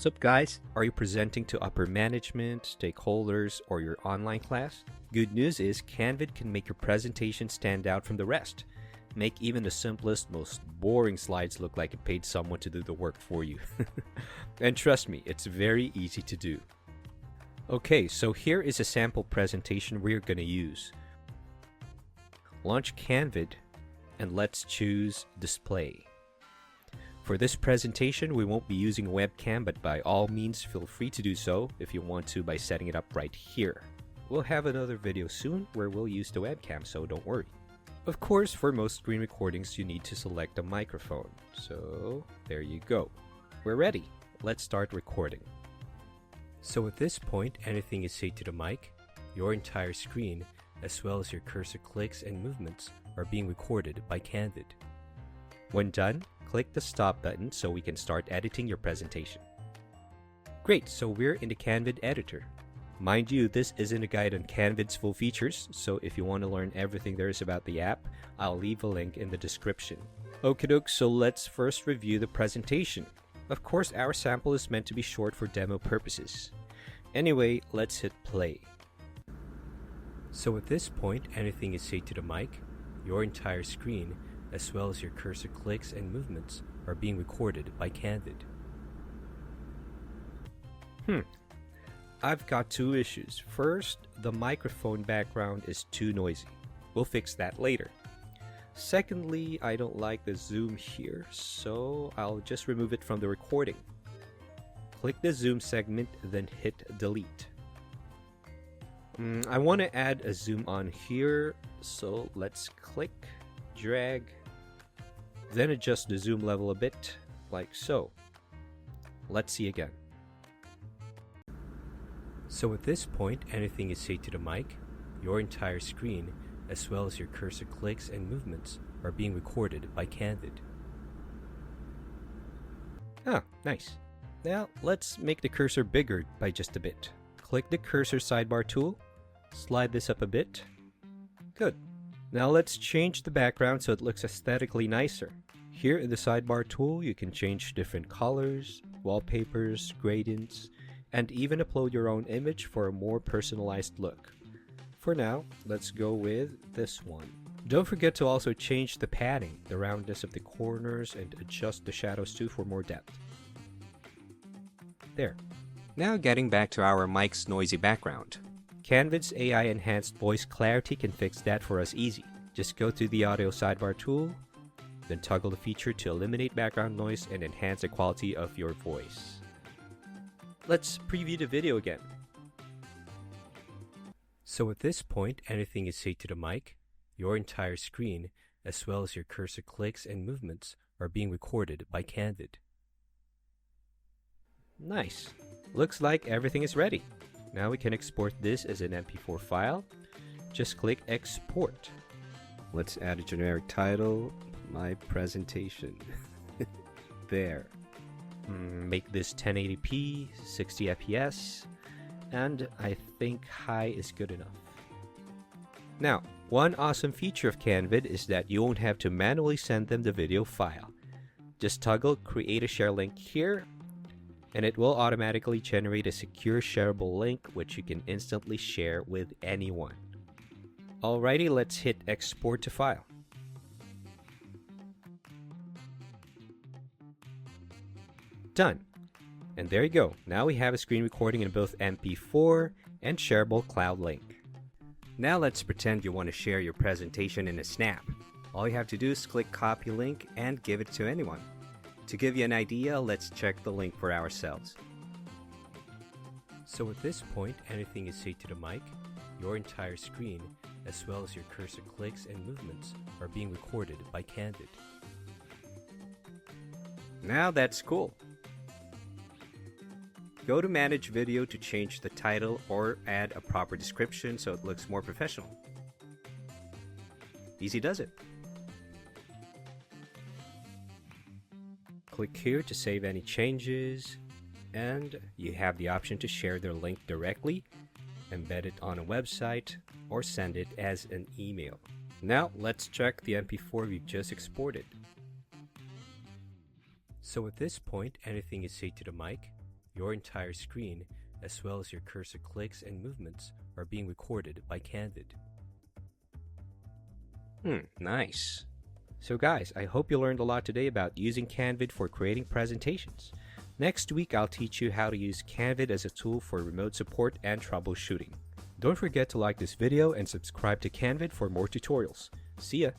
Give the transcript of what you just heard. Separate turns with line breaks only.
What's up, guys? Are you presenting to upper management, stakeholders, or your online class? Good news is Canvid can make your presentation stand out from the rest. Make even the simplest, most boring slides look like it paid someone to do the work for you. And trust me, it's very easy to do. Okay, so here is a sample presentation we're going to use. Launch Canvid and let's choose Display. For this presentation, we won't be using a webcam, but by all means feel free to do so if you want to by setting it up right here. We'll have another video soon where we'll use the webcam, so don't worry. Of course, for most screen recordings, you need to select a microphone. So there you go. We're ready. Let's start recording. So at this point, anything you say to the mic, your entire screen, as well as your cursor clicks and movements are being recorded by Canvid. When done, click the stop button so we can start editing your presentation. Great, so we're in the Canvid editor. Mind you, this isn't a guide on Canvid's full features, so if you want to learn everything there is about the app, I'll leave a link in the description. Okie doke, so let's first review the presentation. Of course, our sample is meant to be short for demo purposes. Anyway, let's hit play. So at this point, anything you say to the mic, your entire screen, as well as your cursor clicks and movements are being recorded by Canvid. I've got two issues. First, the microphone background is too noisy. We'll fix that later. Secondly, I don't like the zoom here, so I'll just remove it from the recording. Click the zoom segment, then hit delete. I want to add a zoom on here, so let's click, drag, then adjust the zoom level a bit, like so. Let's see again. So at this point, anything you say to the mic, your entire screen, as well as your cursor clicks and movements are being recorded by Canvid. Ah, nice. Now let's make the cursor bigger by just a bit. Click the cursor sidebar tool, slide this up a bit. Good. Now let's change the background so it looks aesthetically nicer. Here in the sidebar tool, you can change different colors, wallpapers, gradients, and even upload your own image for a more personalized look. For now, let's go with this one. Don't forget to also change the padding, the roundness of the corners, and adjust the shadows too for more depth. There. Now getting back to our mic's noisy background. Canvid's AI enhanced voice clarity can fix that for us easy. Just go to the audio sidebar tool, then toggle the feature to eliminate background noise and enhance the quality of your voice. Let's preview the video again. So at this point, anything you say to the mic, your entire screen, as well as your cursor clicks and movements are being recorded by Canvid. Nice. Looks like everything is ready. Now we can export this as an MP4 file. Just click Export. Let's add a generic title, My Presentation. There. Make this 1080p, 60 FPS, and I think high is good enough. Now, one awesome feature of Canvid is that you won't have to manually send them the video file. Just toggle Create a Share link here, and it will automatically generate a secure shareable link which you can instantly share with anyone. Alrighty, let's hit Export to File. Done. And there you go. Now we have a screen recording in both MP4 and shareable cloud link. Now let's pretend you want to share your presentation in a snap. All you have to do is click copy link and give it to anyone. To give you an idea, let's check the link for ourselves. So at this point, anything you say to the mic, your entire screen, as well as your cursor clicks and movements are being recorded by Canvid. Now that's cool. Go to Manage Video to change the title or add a proper description so it looks more professional. Easy does it. Click here to save any changes, and you have the option to share their link directly, embed it on a website, or send it as an email. Now let's check the MP4 we've just exported. So at this point, anything you say to the mic, Your entire screen, as well as your cursor clicks and movements, are being recorded by Canvid. Nice. So guys, I hope you learned a lot today about using Canvid for creating presentations. Next week, I'll teach you how to use Canvid as a tool for remote support and troubleshooting. Don't forget to like this video and subscribe to Canvid for more tutorials. See ya!